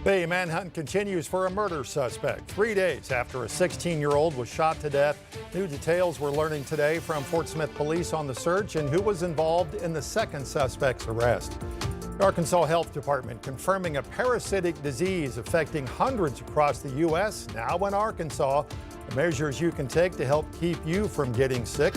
The manhunt continues for a murder suspect 3 days after a 16-year-old was shot to death. New details we're learning today from Fort Smith police on the search and who was involved in the second suspect's arrest. The Arkansas Health Department confirming a parasitic disease affecting hundreds across the U.S. now in Arkansas. The measures you can take to help keep you from getting sick.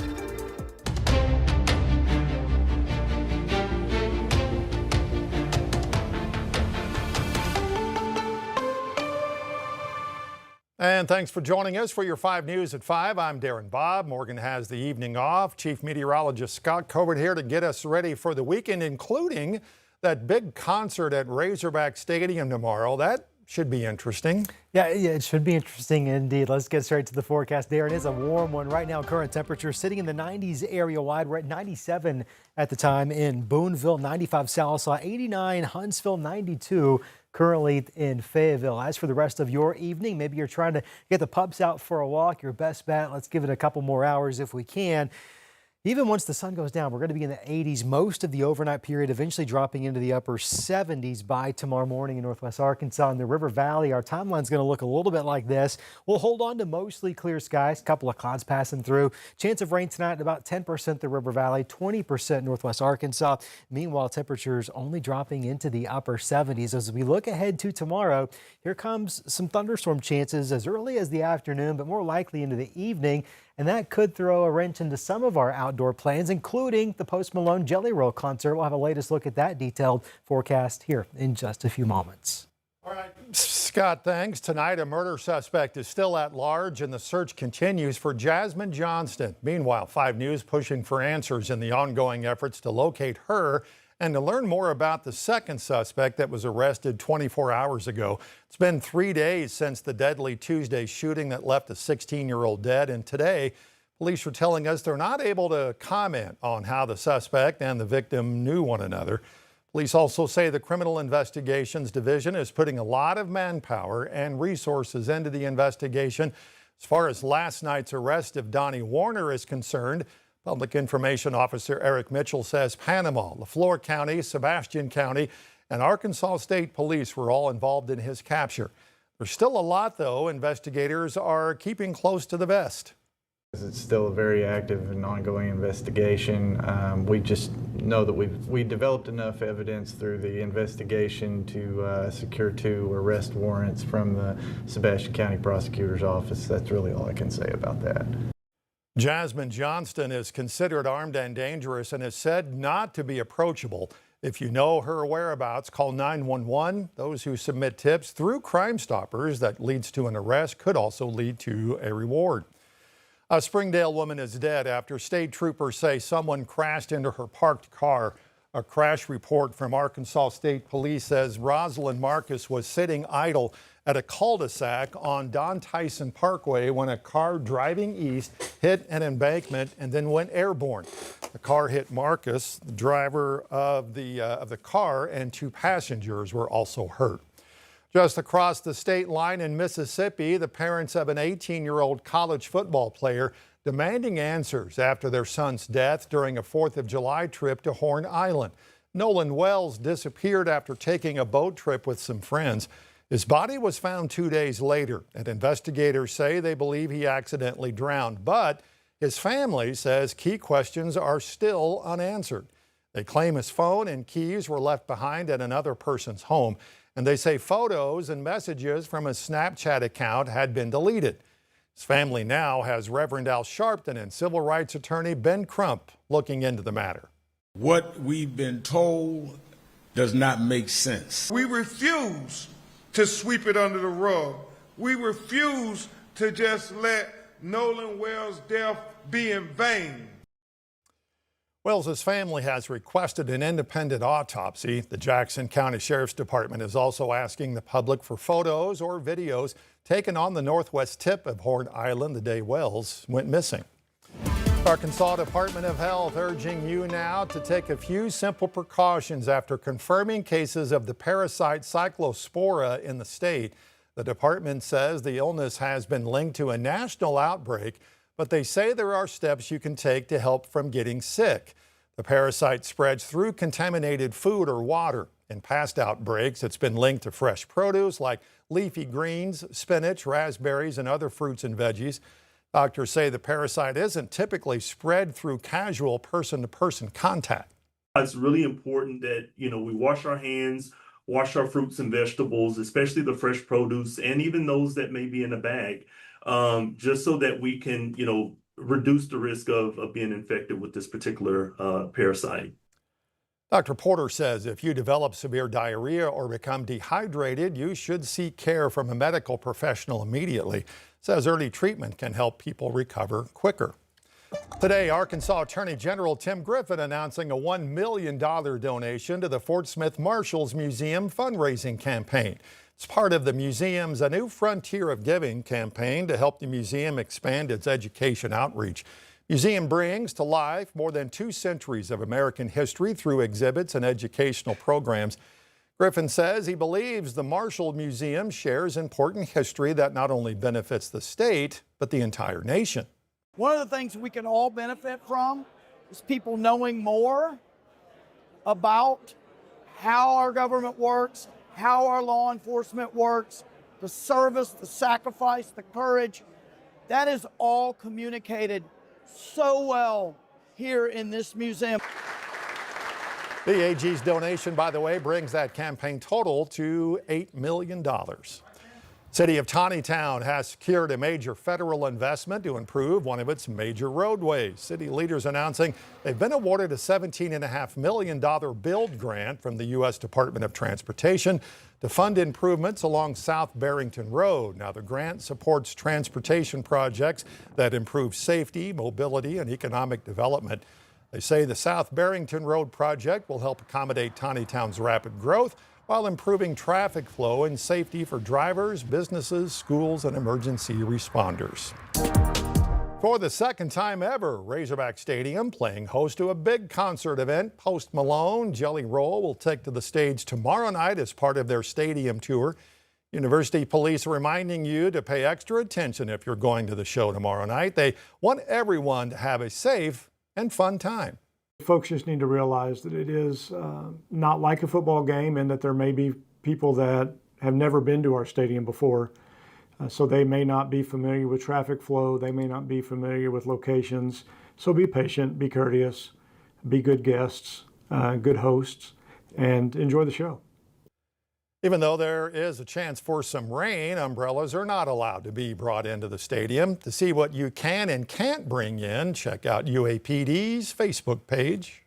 And thanks for joining us for your 5 News at 5. I'm Darren Bobb. Morgan has the evening off. Chief Meteorologist Scott Covert here to get us ready for the weekend, including that big concert at Razorback Stadium tomorrow. That should be interesting. Yeah, it should be interesting indeed. Let's get straight to the forecast. Darren, is a warm one right now. Current temperature sitting in the 90s area wide. We're at 97 at the time in Booneville, 95 Sallisaw, 89 Huntsville, 92 currently in Fayetteville. As for the rest of your evening, maybe you're trying to get the pups out for a walk. Your best bet, let's give it a couple more hours if we can. Even once the sun goes down, we're going to be in the 80s most of the overnight period, eventually dropping into the upper 70s by tomorrow morning in northwest Arkansas. In the River Valley, our timeline is going to look a little bit like this. We'll hold on to mostly clear skies, a couple of clouds passing through. Chance of rain tonight, about 10% the River Valley, 20% northwest Arkansas. Meanwhile, temperatures only dropping into the upper 70s. As we look ahead to tomorrow, here comes some thunderstorm chances as early as the afternoon, but more likely into the evening. And that could throw a wrench into some of our outdoor plans, including the Post Malone Jelly Roll concert. We'll have a latest look at that detailed forecast here in just a few moments. All right, Scott, thanks. Tonight, a murder suspect is still at large, and the search continues for Jasmine Johnston. Meanwhile, 5 News pushing for answers in the ongoing efforts to locate her and to learn more about the second suspect that was arrested 24 hours ago. It's been 3 days since the deadly Tuesday shooting that left a 16-year-old dead, and today police are telling us they're not able to comment on how the suspect and the victim knew one another. Police also say the Criminal Investigations Division is putting a lot of manpower and resources into the investigation. As far as last night's arrest of Donnie Warner is concerned, Public Information Officer Eric Mitchell says Panama, Leflore County, Sebastian County, and Arkansas State Police were all involved in his capture. There's still a lot, though, investigators are keeping close to the vest. It's still a very active and ongoing investigation. We just know that we developed enough evidence through the investigation to secure 2 arrest warrants from the Sebastian County Prosecutor's Office. That's really all I can say about that. Jasmine Johnston is considered armed and dangerous and is said not to be approachable. If you know her whereabouts, call 911. Those who submit tips through Crime Stoppers that leads to an arrest could also lead to a reward. A Springdale woman is dead after state troopers say someone crashed into her parked car. A crash report from Arkansas State Police says Rosalind Marcus was sitting idle at a cul-de-sac on Don Tyson Parkway when a car driving east hit an embankment and then went airborne. The car hit Marcus, the driver of the car, and 2 passengers were also hurt. Just across the state line in Mississippi, the parents of an 18-year-old college football player demanding answers after their son's death during a 4th of July trip to Horn Island. Nolan Wells disappeared after taking a boat trip with some friends. His body was found 2 days later, and investigators say they believe he accidentally drowned. But his family says key questions are still unanswered. They claim his phone and keys were left behind at another person's home, and they say photos and messages from his Snapchat account had been deleted. His family now has Reverend Al Sharpton and civil rights attorney Ben Crump looking into the matter. What we've been told does not make sense. We refuse to sweep it under the rug. We refuse to just let Nolan Wells' death be in vain. Wells's family has requested an independent autopsy. The Jackson County Sheriff's Department is also asking the public for photos or videos taken on the northwest tip of Horn Island the day Wells went missing. Arkansas Department of Health urging you now to take a few simple precautions after confirming cases of the parasite Cyclospora in the state. The department says the illness has been linked to a national outbreak, but they say there are steps you can take to help from getting sick. The parasite spreads through contaminated food or water, In past outbreaks, it's been linked to fresh produce like leafy greens, spinach, raspberries, and other fruits and veggies. Doctors say the parasite isn't typically spread through casual person-to-person contact. It's really important that, we wash our hands, wash our fruits and vegetables, especially the fresh produce and even those that may be in a bag, just so that we can, reduce the risk of being infected with this particular parasite. Dr. Porter says if you develop severe diarrhea or become dehydrated, you should seek care from a medical professional immediately. Says early treatment can help people recover quicker. Today, Arkansas Attorney General Tim Griffin announcing a $1 million donation to the Fort Smith Marshals Museum fundraising campaign. It's part of the museum's A New Frontier of Giving campaign to help the museum expand its education outreach. Museum brings to life more than 2 centuries of American history through exhibits and educational programs. Griffin says he believes the Marshall Museum shares important history that not only benefits the state, but the entire nation. One of the things we can all benefit from is people knowing more about how our government works, how our law enforcement works, the service, the sacrifice, the courage. That is all communicated so well here in this museum. The AG's donation, by the way, brings that campaign total to $8 million. City of Taneytown has secured a major federal investment to improve one of its major roadways. City leaders announcing they've been awarded a $17.5 million build grant from the U.S. Department of Transportation to fund improvements along South Barrington Road. Now, the grant supports transportation projects that improve safety, mobility, and economic development. They say the South Barrington Road project will help accommodate Taneytown's rapid growth while improving traffic flow and safety for drivers, businesses, schools, and emergency responders. For the second time ever, Razorback Stadium playing host to a big concert event. Post Malone, Jelly Roll will take to the stage tomorrow night as part of their stadium tour. University police are reminding you to pay extra attention if you're going to the show tomorrow night. They want everyone to have a safe and fun time. Folks just need to realize that it is not like a football game and that there may be people that have never been to our stadium before. So they may not be familiar with traffic flow. They may not be familiar with locations. So be patient, be courteous, be good guests, good hosts, and enjoy the show. Even though there is a chance for some rain, umbrellas are not allowed to be brought into the stadium. To see what you can and can't bring in, check out UAPD's Facebook page.